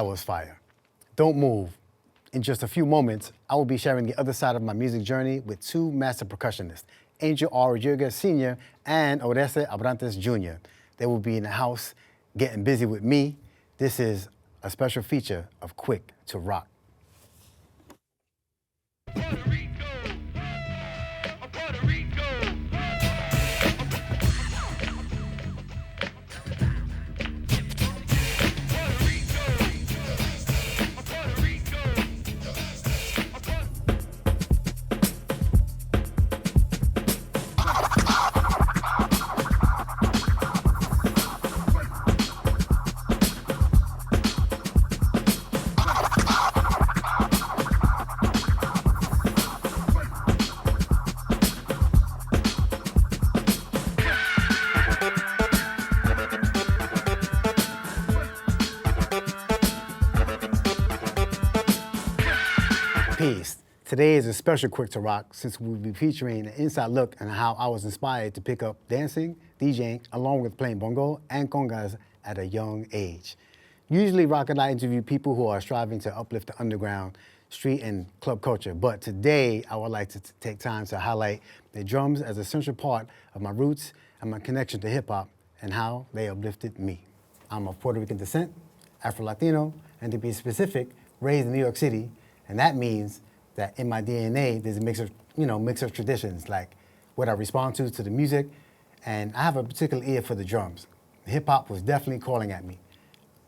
That was fire. Don't move. In just a few moments, I will be sharing the other side of my music journey with two master percussionists, Angel R. Rodriguez Sr. and Oreste Abrantes Jr. They will be in the house getting busy with me. This is a special feature of Kwik2Rok. Peace. Today is a special Kwik2Rok since we'll be featuring an inside look on how I was inspired to pick up dancing, DJing, along with playing bongo and congas at a young age. Usually Rock and I interview people who are striving to uplift the underground, street and club culture, but today I would like to take time to highlight the drums as a central part of my roots and my connection to hip hop and how they uplifted me. I'm of Puerto Rican descent, Afro-Latino, and to be specific, raised in New York City. And that means that in my DNA, there's a mix of traditions, like what I respond to the music, and I have a particular ear for the drums. Hip hop was definitely calling at me.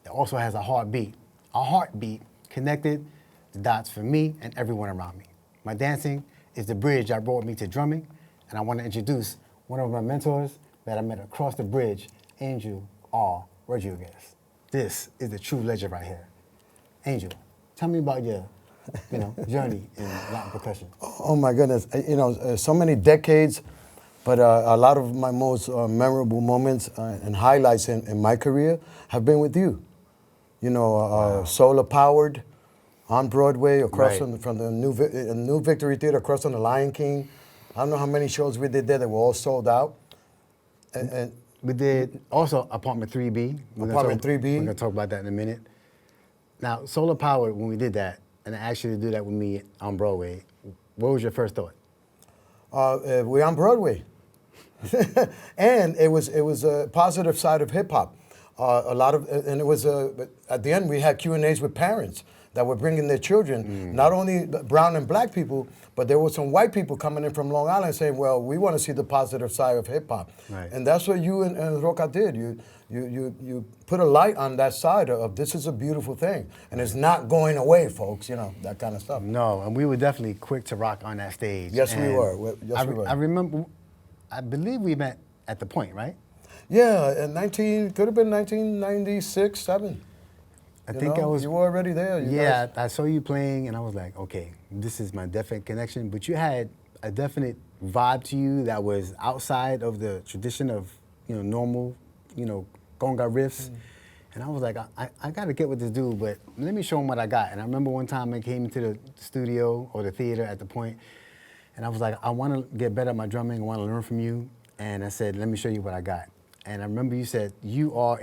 It also has a heartbeat. A heartbeat connected the dots for me and everyone around me. My dancing is the bridge that brought me to drumming, and I want to introduce one of my mentors that I met across the bridge, Angel R. Rodriguez. This is the true legend right here. Angel, tell me about your journey in Latin percussion. Oh my goodness, so many decades, but a lot of my most memorable moments and highlights in my career have been with you. Wow. Solar Powered on Broadway, across from the New Victory Theater, across from the Lion King. I don't know how many shows we did there that were all sold out. And we did also Apartment 3B. Apartment 3B. We're going to talk about that in a minute. Now, Solar Powered, when we did that, and actually do that with me on Broadway, what was your first thought? We're on Broadway. And it was a positive side of hip hop. And it was, at the end we had Q&As with parents that were bringing their children, not only brown and black people, but there were some white people coming in from Long Island saying, well, we want to see the positive side of hip hop. Right. And that's what you and Roca did. You put a light on that side of this is a beautiful thing. And it's not going away, folks, that kind of stuff. No, and we were definitely Kwik2Rok on that stage. Yes, we were. We were. I remember, I believe we met at the Point, right? Yeah, could have been 1996, 7. I think I was. You were already there. Yeah, I saw you playing, and I was like, okay, this is my definite connection. But you had a definite vibe to you that was outside of the tradition of normal, conga riffs. And I was like, I got to get with this dude, but let me show him what I got. And I remember one time I came into the studio or the theater at the Point, and I was like, I want to get better at my drumming. I want to learn from you. And I said, let me show you what I got. And I remember you said, you are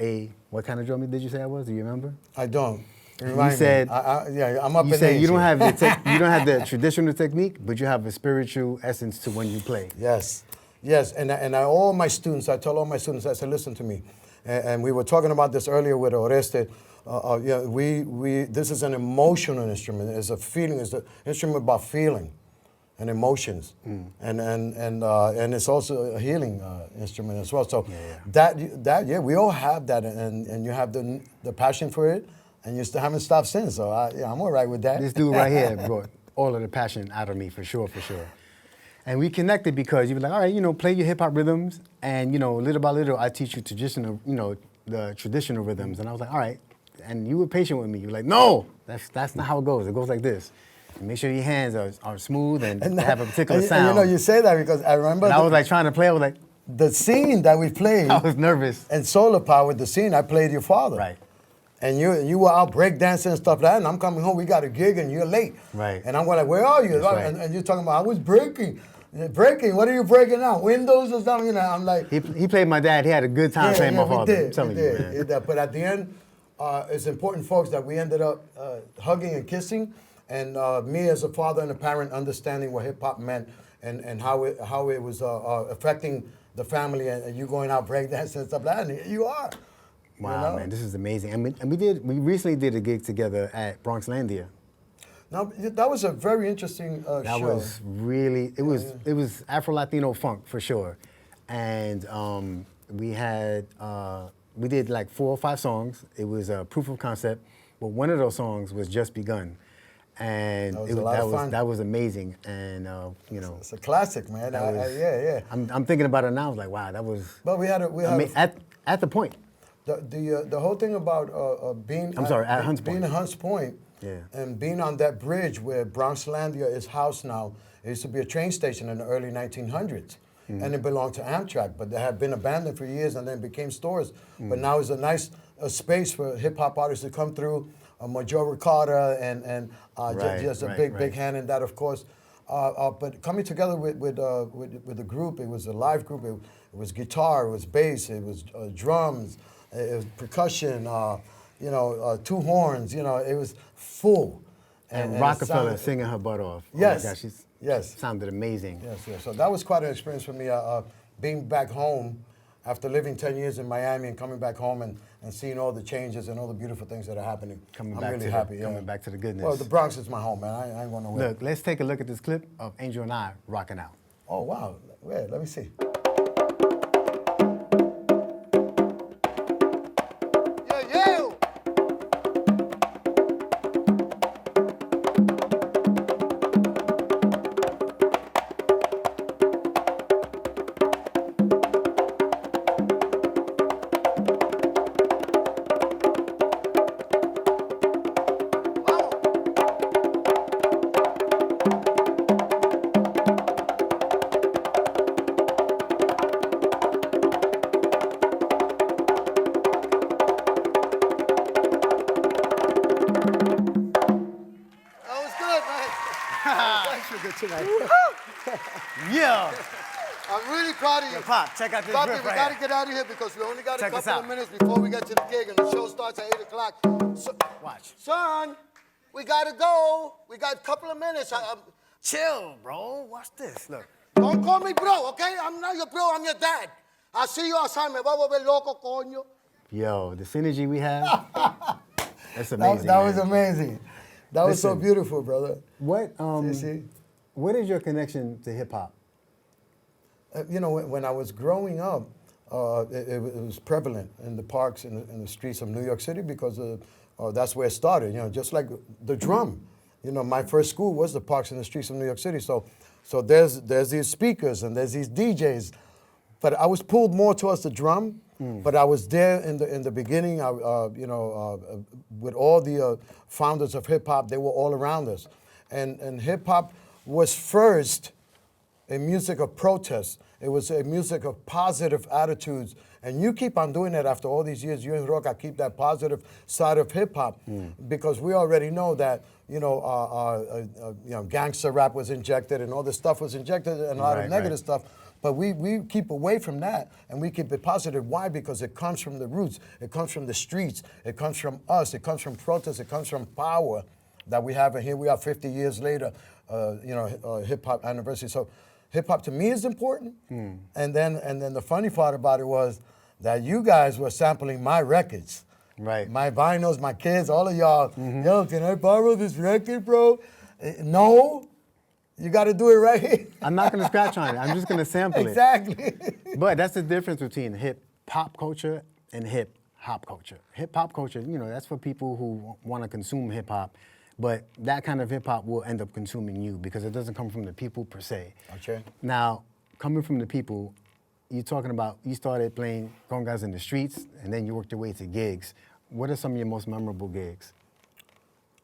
what kind of drummer did you say I was? Do you remember? I don't. You said, I'm up in age. You said you don't have the traditional technique, but you have a spiritual essence to when you play. Yes, and all my students, I tell all my students, I said, listen to me. And we were talking about this earlier with Oreste. This is an emotional instrument. It's a feeling. It's an instrument about feeling and emotions, and it's also a healing instrument as well. So we all have that, and you have the passion for it, and you still haven't stopped since. So I'm all right with that. This dude right here brought all of the passion out of me for sure. And we connected because you were like, all right, play your hip hop rhythms, and little by little I teach you traditional, the traditional rhythms, and I was like, all right, and you were patient with me. You were like, no, that's not how it goes. It goes like this. And make sure your hands are smooth and have a particular sound. You say that because I remember. And I was like trying to play. I was like, the scene that we played. I was nervous. And Solar Power, the scene I played your father. Right. And you were out breakdancing and stuff like that, and I'm coming home, we got a gig, and you're late. Right. And I'm going like, where are you? Right. And you're talking about, I was breaking. Breaking? What are you breaking out? Windows or something? I'm like. He played my dad. He had a good time playing my father. I'm telling you, man. But at the end, it's important, folks, that we ended up hugging and kissing, and me as a father and a parent understanding what hip hop meant and how it was affecting the family, and you going out breakdancing and stuff like that. And you are. Wow, you know? man, this is amazing. And we recently did a gig together at Bronxlandia. Now that was a very interesting show. That was really, it was Afro-Latino funk for sure. And we did like 4 or 5 songs. It was a proof of concept, but one of those songs was Just Begun. And that was a lot of fun. That was amazing. And you know. It's a classic, man. Yeah. I'm thinking about it now, I was like, wow, that was. But we had at the point. The whole thing about being at Hunts Point. Being at Hunts Point, yeah. And being on that bridge where Bronxlandia is housed now. It used to be a train station in the early 1900s, and it belonged to Amtrak, but they had been abandoned for years and then became stores. But now it's a nice space for hip hop artists to come through. Major Ricarda and just a big hand in that, of course. But coming together with the group, it was a live group. It was guitar, it was bass, it was drums, it was percussion. 2 horns. You know, it was full. And Rockefeller singing her butt off. Yes. Oh my gosh, yes. Sounded amazing. Yes. So that was quite an experience for me. Being back home after living 10 years in Miami and coming back home and seeing all the changes and all the beautiful things that are happening. Coming back to the goodness. Well, the Bronx is my home, man. I ain't going nowhere. Look, let's take a look at this clip of Angel and I rocking out. Oh, wow. Wait, let me see. Yeah. I'm really proud of you. Pop, check out this Bobby, riff we right got to here. get out of here because we only got Check a this couple out. of minutes before we get to the gig and the show starts at 8 o'clock. So, Watch. son, we got to go. We got a couple of minutes. Chill, bro. Watch this. Look. Don't call me bro, okay? I'm not your bro, I'm your dad. I'll see you outside. Me va a volver loco, coño. Yo, the synergy we have, that's amazing. That was amazing. That was so Listen, beautiful, brother. What is your connection to hip hop? When I was growing up, it was prevalent in the parks in the streets of New York City because that's where it started. Just like the drum. My first school was the parks and the streets of New York City. So there's these speakers and there's these DJs, but I was pulled more towards the drum. But I was there in the beginning. With all the founders of hip hop, they were all around us, and hip hop was first a music of protest. It was a music of positive attitudes. And you keep on doing it after all these years. You and Roca keep that positive side of hip hop because we already know that, gangster rap was injected and all this stuff was injected and a lot of negative stuff. But we keep away from that and we keep it positive. Why? Because it comes from the roots. It comes from the streets. It comes from us. It comes from protest. It comes from power that we have. And here we are 50 years later, hip hop anniversary. So hip hop to me is important. And then the funny part about it was that you guys were sampling my records. Right. My vinyls, my kids, all of y'all. Yo, can I borrow this record, bro? No. You got to do it right here. I'm not going to scratch on it. I'm just going to sample it. Exactly. But that's the difference between hip hop culture and hip hop culture. Hip hop culture, that's for people who want to consume hip hop. But that kind of hip hop will end up consuming you because it doesn't come from the people per se. Okay. Now, coming from the people, you're talking about you started playing congas in the streets and then you worked your way to gigs. What are some of your most memorable gigs?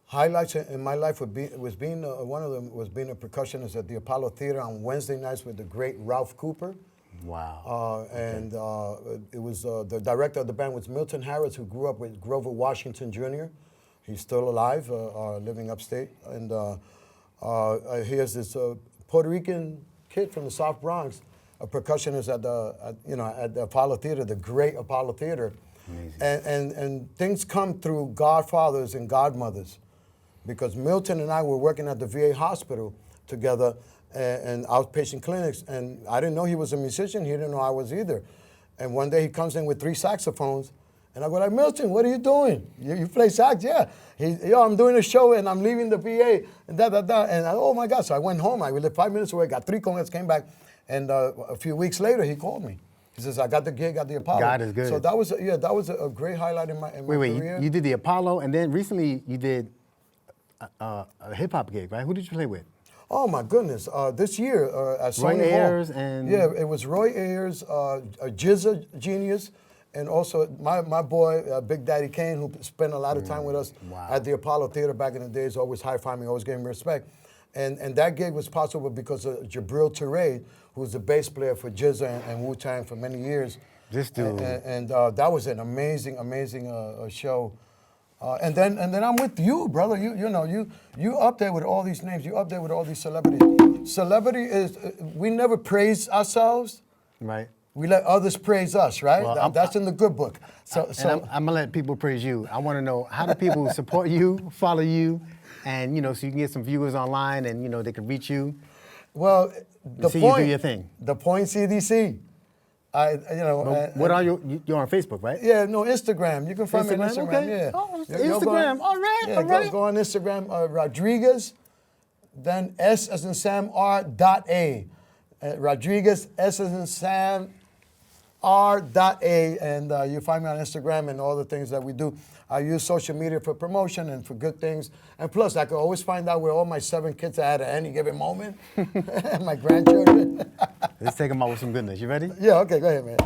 Highlights in my life was being one of them was being a percussionist at the Apollo Theater on Wednesday nights with the great Ralph Cooper. Wow. And it was the director of the band was Milton Harris, who grew up with Grover Washington Jr. He's still alive, living upstate. And here's this Puerto Rican kid from the South Bronx, a percussionist at the Apollo Theater, the great Apollo Theater. And things come through godfathers and godmothers, because Milton and I were working at the VA hospital together and outpatient clinics, and I didn't know he was a musician. He didn't know I was either. And one day he comes in with 3 saxophones, and I go like, Milton, what are you doing? You play sax? Yeah. I'm doing a show and I'm leaving the VA and And oh my God, so I went home. I lived 5 minutes away, got 3 congas, came back, and a few weeks later he called me. He says, I got the gig at the Apollo. God is good. So that was a great highlight in my career. You did the Apollo, and then recently you did a hip hop gig, right? Who did you play with? Oh my goodness! This year at Sony Roy Hall, Ayers and it was Roy Ayers, a Jizza genius, and also my boy Big Daddy Kane, who spent a lot of time with us at the Apollo Theater back in the days. Always high-fiving me, always giving me respect, and that gig was possible because of Jabril Touré, who was the bass player for Jizza and Wu-Tang for many years. This dude, and that was an amazing show. And then I'm with you, brother. You up there with all these names. You up there with all these celebrities. Celebrity is we never praise ourselves. right? We let others praise us, right? Well, That's in the good book. So I'm gonna let people praise you. I want to know, how do people support you, follow you, and so you can get some viewers online, and they can reach you. well, the see point. you do your thing. The point CDC. What are you're on Facebook, right? Yeah, no, Instagram. You can find me on Instagram, Instagram. okay. Yeah. Oh, Go Instagram. All right, Yeah, all right. Go on Instagram. Rodriguez, then S as in Sam R.A. Rodriguez S as in Sam R.A. And you find me on Instagram and all the things that we do. I use social media for promotion and for good things. And plus, I can always find out where all my 7 kids are at any given moment. My grandchildren. Let's take them out with some goodness. You ready? Yeah, okay, go ahead, man.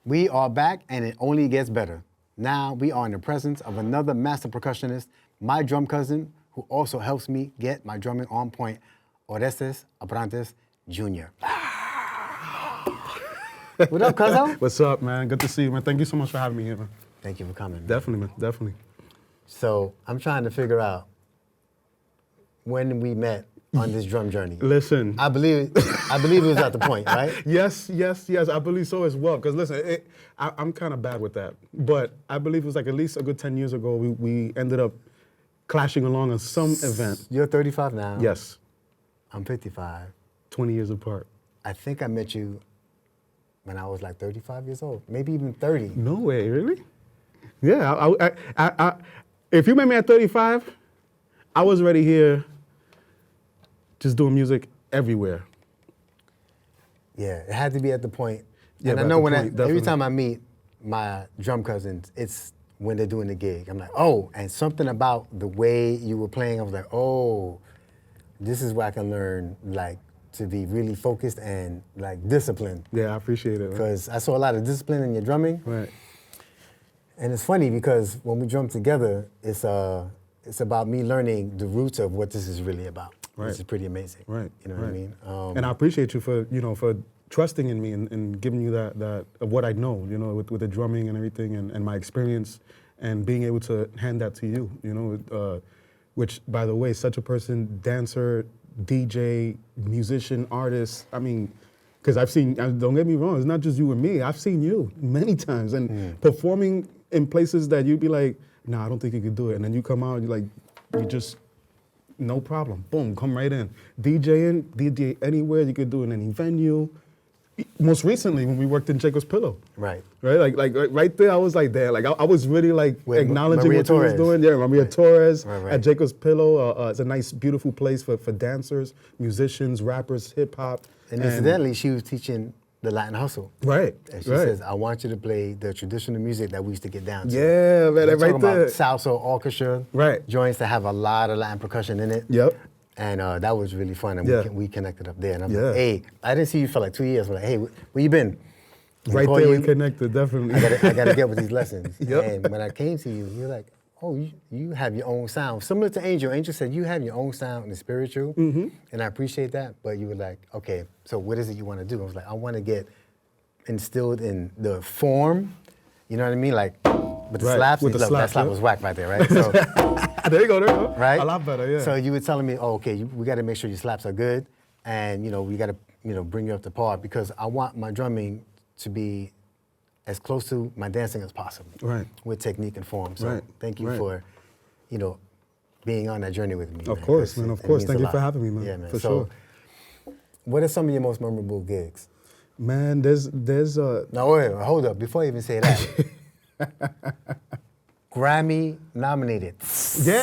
We are back, and it only gets better. Now we are in the presence of another master percussionist, my drum cousin, who also helps me get my drumming on point, Oreste Abrantes Jr. What up, cousin? What's up, man? Good to see you, man. Thank you so much for having me here, man. Thank you for coming. Definitely, man. Definitely. So I'm trying to figure out when we met on this drum journey. Listen. I believe it was at the point, right? Yes. I believe so as well. Because listen, I'm kind of bad with that. But I believe it was like at least a good 10 years ago, we ended up clashing along on some event. You're 35 now. Yes. I'm 55. 20 years apart. I think I met you when I was like 35 years old, maybe even 30. No way, really? Yeah. If you met me at 35, I was already here just doing music everywhere. Yeah, it had to be at the point. Yeah, And I but know at when the point, every definitely. time I meet my drum cousins, it's when they're doing the gig. I'm like, oh, and something about the way you were playing, I was like, oh, this is where I can learn, like, to be really focused and like disciplined. Yeah, I appreciate it, man. Because I saw a lot of discipline in your drumming. Right. And it's funny because when we drum together, it's about me learning the roots of what this is really about. Right. This is pretty amazing. Right. You know what I mean? And I appreciate you for trusting in me and giving you that of what I know, with the drumming and everything and my experience and being able to hand that to you, which, by the way, such a person, dancer, DJ, musician, artist, I mean, because I've seen, don't get me wrong, it's not just you and me, I've seen you many times and performing in places that you'd be like, nah, I don't think you could do it. And then you come out, you just, no problem. Boom, come right in. DJ anywhere, you could do it in any venue. Most recently, when we worked in Jacob's Pillow. Right. Right, like right there, I was like there. Like I was really like With acknowledging Maria what you was Torres. doing. Yeah, Maria Torres Right. at Jacob's Pillow. It's a nice, beautiful place for dancers, musicians, rappers, hip hop. And incidentally, she was teaching the Latin hustle. Right. And she right. says, I want you to play the traditional music that we used to get down to. Yeah, man, We're right talking there. about salsa orchestra. Right. Joints that have a lot of Latin percussion in it. Yep. And that was really fun, and Yeah. we connected up there. And I'm Yeah. like, hey, I didn't see you for like 2 years. I'm like, hey, where you been? And Right call there, you, we connected, definitely. I gotta get with these lessons. Yep. And when I came to you, you're like, oh, you have your own sound. Similar to Angel. Angel said you have your own sound in the spiritual, and I appreciate that. But you were like, okay, so what is it you want to do? I was like, I want to get instilled in the form. You know what I mean? Like with the Right, slaps. with the Look, that slaps, slap yeah. was whack right there, right? So, There you go, there you go. right? A lot better, yeah. So you were telling me, oh, okay, we got to make sure your slaps are good, and we got to bring you up to par because I want my drumming to be as close to my dancing as possible. Right. With technique and form. So Right, thank you right. for, being on that journey with me. Of man, course, 'cause man, it of course. means Thank a you for lot. having me, man. Yeah, man. For So, sure. what are some of your most memorable gigs? Man, there's No, wait, hold up. Before I even say that, Grammy nominated. Yeah.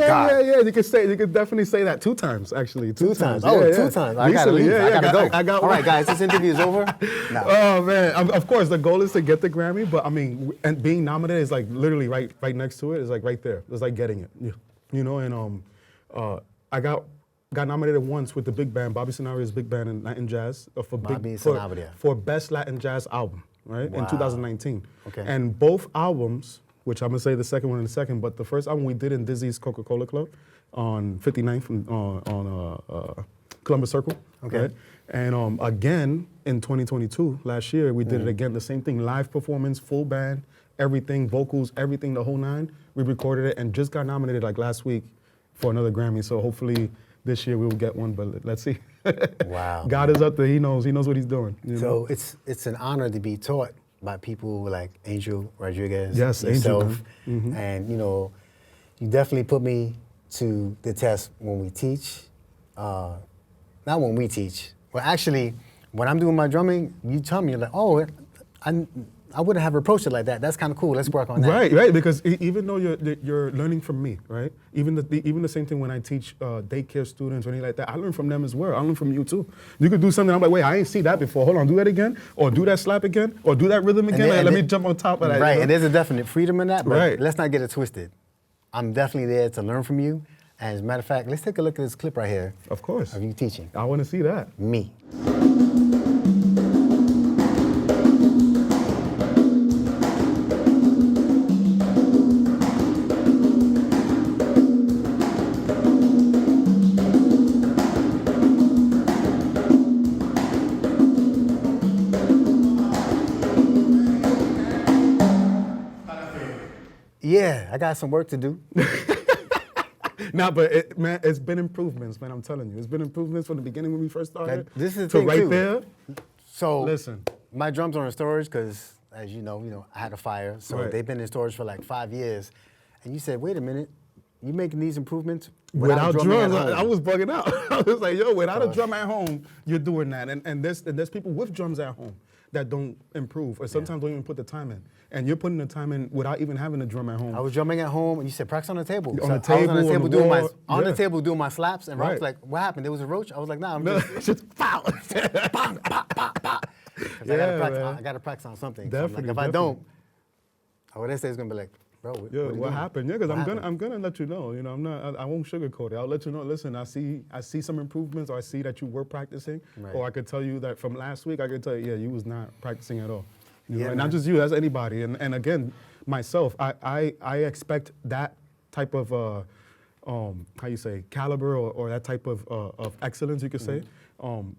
God. You could definitely say that 2 times, actually. Two times. Yeah, Oh, yeah. 2 times. I gotta Recently, leave. yeah, I gotta go. I got All right, one. guys, this interview is over. No. Oh man! Of course, the goal is to get the Grammy, but I mean, and being nominated is like literally right next to it. It's like right there. It's like getting it. And I got nominated once with the big band, Bobby Sanabria Big Band in Latin Jazz Bobby Sanabria. for Best Latin Jazz Album, right, in Wow. 2019. Okay. And both albums, which I'm gonna say the second one in a second, but the first album we did in Dizzy's Coca-Cola Club on 59th on Columbus Circle. Okay. Right? And again in 2022, last year, we did it again, the same thing, live performance, full band, everything, vocals, everything, the whole 9. We recorded it and just got nominated like last week for another Grammy. So hopefully this year we will get one, but let's see. Wow. God is up there. He knows what he's doing. You know? So it's an honor to be taught by people like Angel Rodriguez, Yes, Angel, yourself, and you definitely put me to the test when we teach. Not when we teach. Well, actually, when I'm doing my drumming, you tell me, you're like, oh, I wouldn't have approached it like that. That's kind of cool. Let's work on that. Right, because even though you're learning from me, right? Even the same thing when I teach daycare students or anything like that, I learn from them as well. I learn from you too. You could do something, I'm like, wait, I ain't see that before. Hold on, do that again, or do that slap again, or do that rhythm again. Let me jump on top of that. Right, you know? and there's a definite freedom in that, but Right. let's not get it twisted. I'm definitely there to learn from you. And as a matter of fact, let's take a look at this clip right here Of course. of you teaching I want to see that. me. Yeah, I got some work to do. Nah, but man, it's been improvements, man. I'm telling you, it's been improvements from the beginning when we first started. This is the to thing, right too. there. So Listen. my drums are in storage because, as you know, I had a fire. So Right. they've been in storage for like 5 years. And you said, wait a minute, you making these improvements Without drumming at drums, home? I was bugging out. I was like, yo, without a drum at home, you're doing that. And there's people with drums at home that don't improve, or sometimes don't even put the time in. And you're putting the time in without even having a drum at home. I was drumming at home, and you said, practice on the table. On So the I was table, on the on table the doing wall, on the yeah. table doing my slaps, and Rob's Right. like, what happened? There was a roach? I was like, nah, I'm No, just just pow. bang, pop, pop, pop. 'Cause Yeah, man. I gotta practice on something. So I'm Definitely, like, if I definitely. don't, Oreste is gonna be like, bro, what Yeah, are you what doing? happened? Yeah, because What happened? I'm gonna let you know. You know, I won't sugarcoat it. I'll let you know. Listen, I see some improvements, or I see that you were practicing, Right. or I could tell you that from last week. I could tell you, yeah, you was not practicing at all. You know, Yeah, and man. not just you, that's anybody. And again, myself, I expect that type of how you say caliber or that type of excellence, you could say,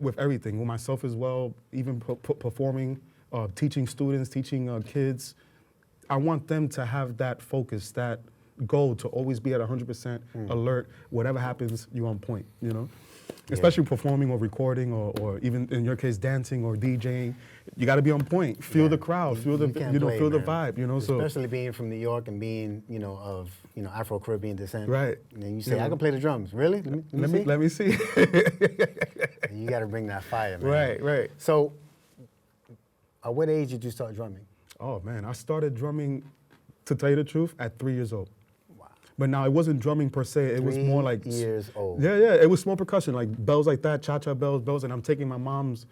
with everything, with myself as well, even performing, teaching students, teaching kids. I want them to have that focus, that goal to always be at 100% alert. Whatever happens, you're on point, you know? Especially performing or recording or even in your case, dancing or DJing. You got to be on point. Feel the crowd, feel the, can't you know, play, feel the man. vibe, you know? So, Especially being from New York and being, of Afro-Caribbean descent. Right. And then you say, Yeah. I can play the drums. Really? let me see. And you got to bring that fire, man. Right. So, at what age did you start drumming? Oh man, I started drumming, to tell you the truth, at 3 years old. Wow. But now it wasn't drumming per se, it was more like 3 years old. Yeah, it was small percussion, like bells like that, cha-cha bells, and I'm taking my mom's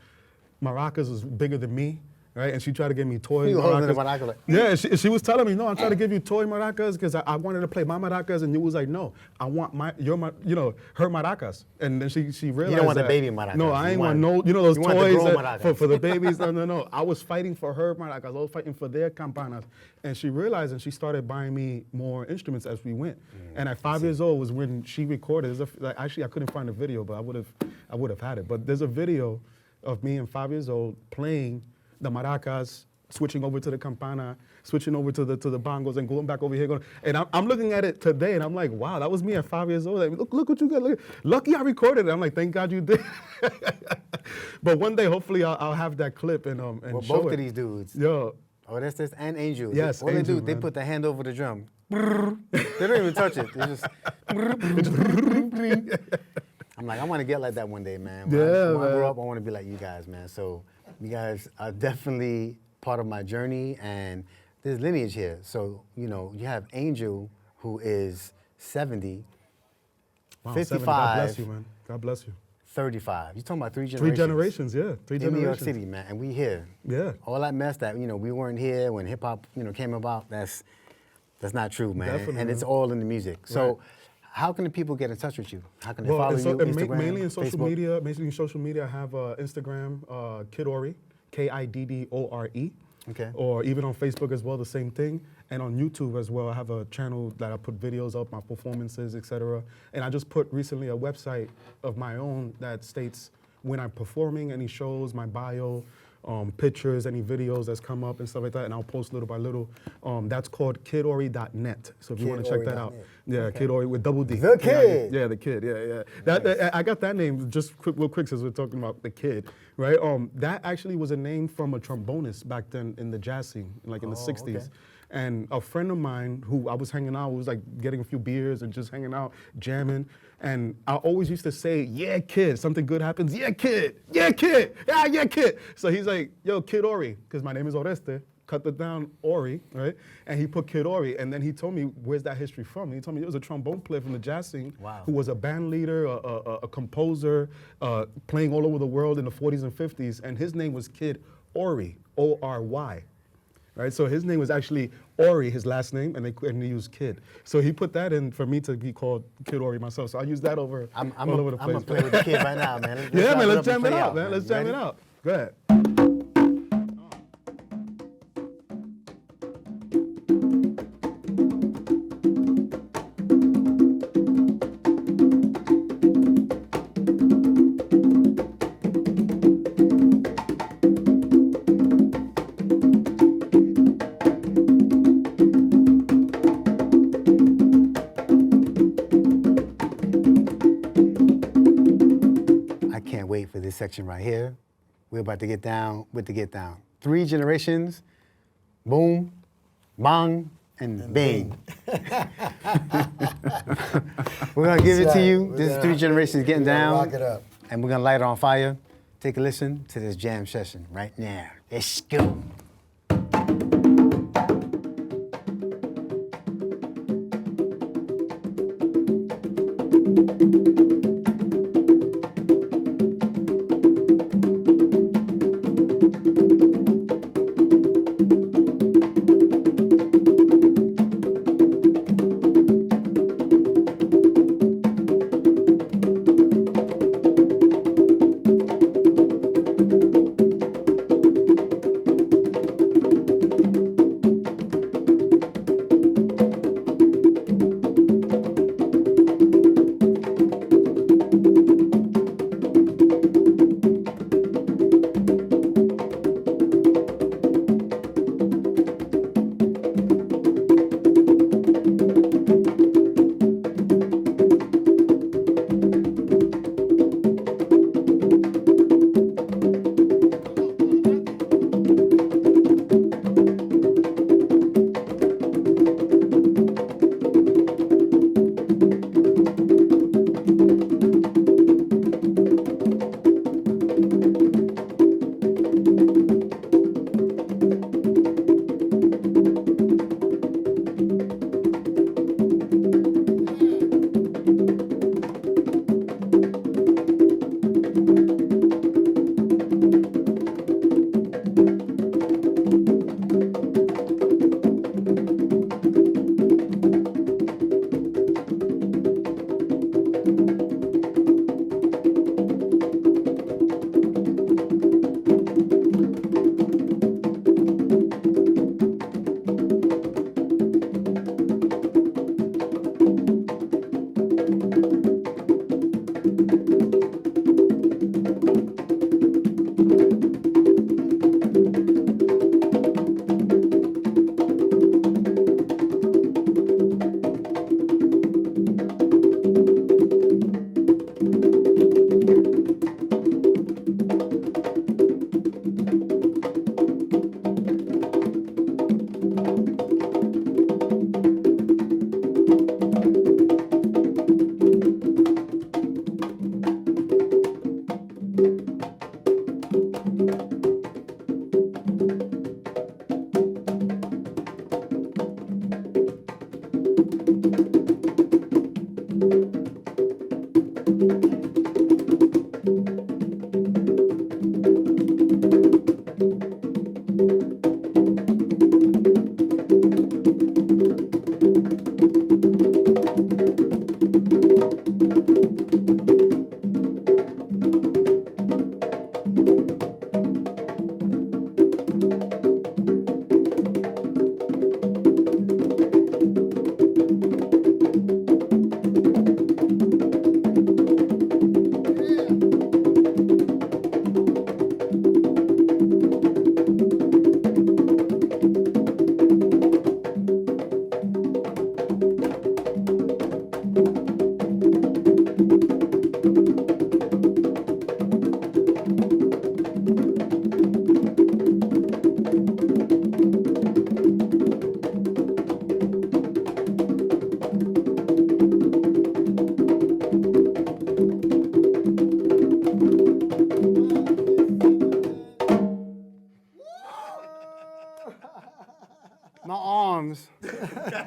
maracas is bigger than me, right? And she tried to give me toy You holding the maracas. maraca like, Yeah, she was telling me, no, I'm trying to give you toy maracas because I wanted to play my maracas, and you was like, no, I want her maracas. And then she realized want the that, baby maracas. No, I You ain't want- want no, those you want the toys grown that- maracas. for the babies. No. I was fighting for her maracas. I was fighting for their campanas. And she realized, and she started buying me more instruments as we went. And at 5 years old was when she recorded. Actually, I couldn't find a video, but I would have had it. But there's a video of me at 5 years old playing the maracas, switching over to the campana, switching over to the bongos, and going back over here. And I'm looking at it today, and I'm like, wow, that was me at 5 years old. Like, look what you got. Lucky I recorded it. I'm like, thank God you did. But one day, hopefully, I'll have that clip and well, show both it. of these dudes, Yo, Oreste and Angel. Yes, All they Angel, do, they man. put the hand over the drum. They don't even touch it. They just. I'm like, I want to get like that one day, man. When I man. grow up, I want to be like you guys, man. So you guys are definitely part of my journey, and there's lineage here. So, you have Angel, who is 70, wow, 55, 70. God bless you, man. God bless you. 35. You're talking about 3 generations. 3 generations, yeah. 3 In generations. New York City, man, and we here. Yeah. All that mess that, we weren't here when hip hop, came about, that's not true, man. Definitely, and it's man. all in the music. So Right. how can the people get in touch with you? How can they follow you? Instagram, mainly in social Facebook? media. Mainly in social media, I have Instagram, Kid2Rok, Kiddore. Okay. Or even on Facebook as well, the same thing. And on YouTube as well, I have a channel that I put videos up, my performances, etc. And I just put recently a website of my own that states when I'm performing, any shows, my bio, pictures, any videos that's come up and stuff like that, and I'll post little by little. That's called Kidore.net. So if you want to check that out. Kidore.net. Yeah, Kidore with double D. The Kid. Yeah, the Kid. Yeah. I got that name just real quick since we're talking about the Kid, right? That actually was a name from a trombonist back then in the jazz scene, like in the 60s. okay. And a friend of mine who I was hanging out, was like getting a few beers and just hanging out, jamming. And I always used to say, yeah, kid, something good happens. Yeah, kid. Yeah, kid. Yeah, kid. So he's like, yo, Kid2Rok, because my name is Oreste. Cut it down, Ori, right? And he put Kid2Rok. And then he told me, where's that history from? And he told me it was a trombone player from the jazz scene Wow. who was a band leader, a composer, playing all over the world in the 40s and 50s. And his name was Kid Ory, O-R-Y. Right, so his name was actually Ori, his last name, and he used Kid. So he put that in for me to be called Kid2Rok myself. So I use that all over the place. I'm gonna play with the kid right now, man. Yeah, man, let's wrap jam and it play out, man. Let's jam Ready? it out. Go ahead. I can't wait for this section right here. We're about to get down with the get down. 3 generations, boom, bang, and bing. We're gonna give it That's to right. you. We're This is gonna- 3 generations getting we're gonna down. rock it up. And we're gonna light it on fire. Take a listen to this jam session right now. Let's go.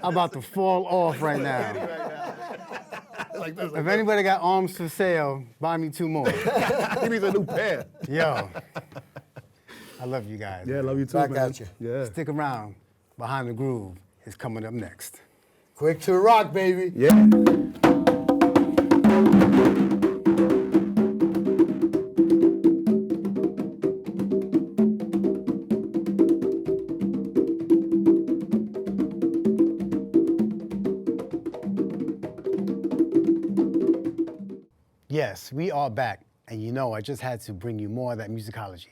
I'm about to fall off right now. Like this. If anybody got arms for sale, buy me 2 more. He needs a new pair. Yo, I love you guys. Yeah, love you too, Back man. at you. Yeah. Stick around. Behind the Groove is coming up next. Kwik2Rok, baby. Yeah. Yes, we are back. And you know, I just had to bring you more of that musicology.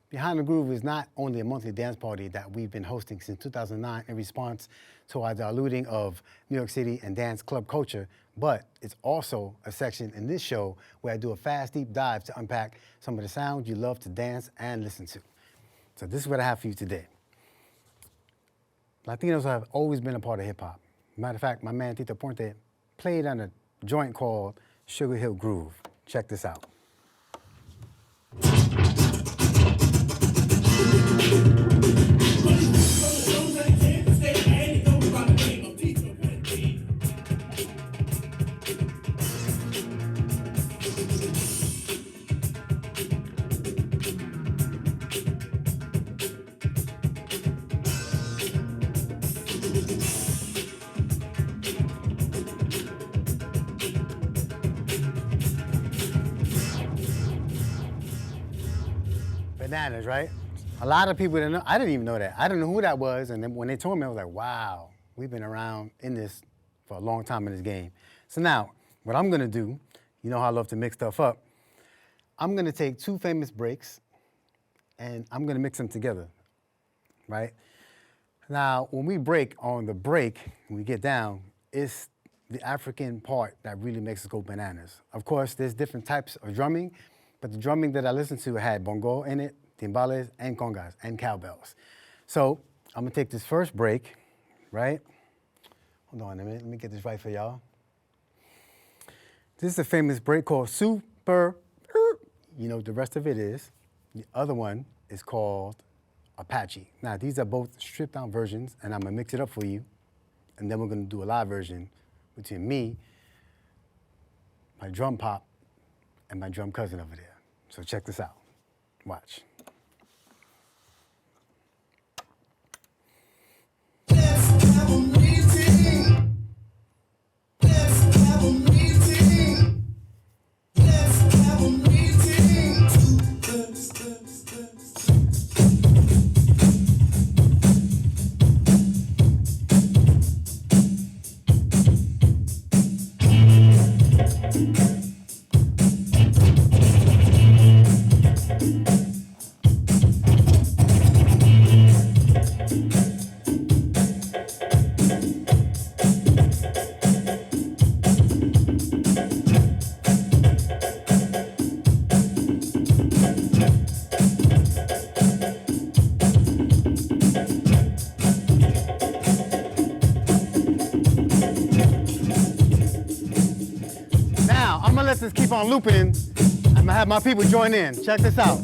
Behind the Groove is not only a monthly dance party that we've been hosting since 2009 in response to our diluting of New York City and dance club culture, but it's also a section in this show where I do a fast, deep dive to unpack some of the sounds you love to dance and listen to. So this is what I have for you today. Latinos have always been a part of hip hop. Matter of fact, my man Tito Puente played on a joint called Sugar Hill Groove. Check this out. Bananas, right? A lot of people didn't know. I didn't even know that. I didn't know who that was. And then when they told me, I was like, wow, we've been around in this for a long time in this game. So now, what I'm gonna do, you know how I love to mix stuff up. I'm gonna take 2 famous breaks and I'm gonna mix them together, right? Now, when we break on the break, when we get down, it's the African part that really makes us go bananas. Of course, there's different types of drumming, but the drumming that I listened to had bongo in it, timbales, and congas, and cowbells. So I'm gonna take this first break, right? Hold on a minute, let me get this right for y'all. This is a famous break called Super, you know what the rest of it is. The other one is called Apache. Now, these are both stripped down versions, and I'm gonna mix it up for you, and then we're gonna do a live version between me, my drum pop, and my drum cousin over there. So check this out. Watch. Now, I'm gonna let this keep on looping. I'm gonna have my people join in. Check this out.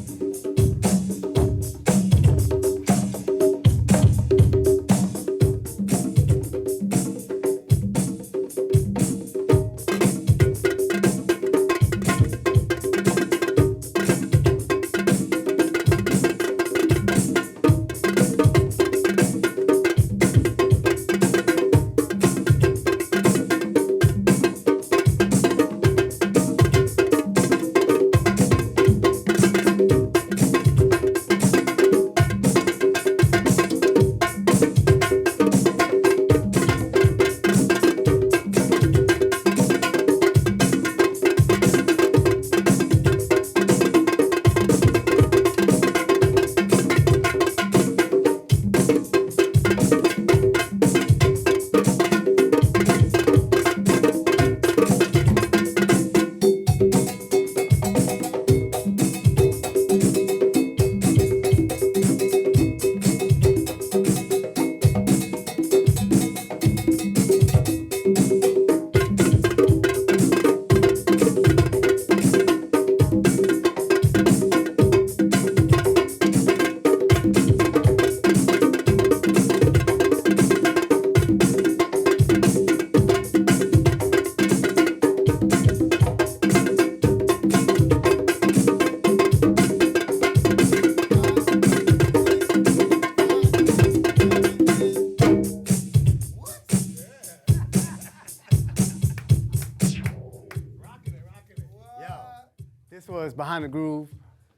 was Behind the Groove.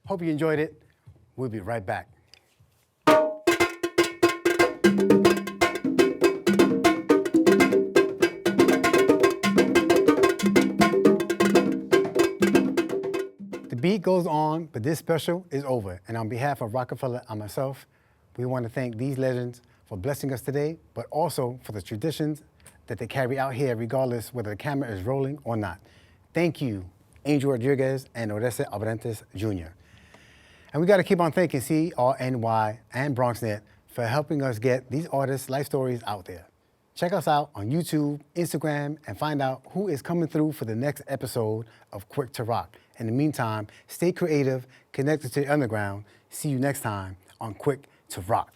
Hope you enjoyed it. We'll be right back. The beat goes on, but this special is over. And on behalf of Rockefeller and myself, we want to thank these legends for blessing us today, but also for the traditions that they carry out here, regardless whether the camera is rolling or not. Thank you, Angel Rodriguez and Oreste Abrantes Jr. And we got to keep on thanking CRNY and BronxNet for helping us get these artists' life stories out there. Check us out on YouTube, Instagram, and find out who is coming through for the next episode of Kwik2Rok. In the meantime, stay creative, connected to the underground. See you next time on Kwik2Rok.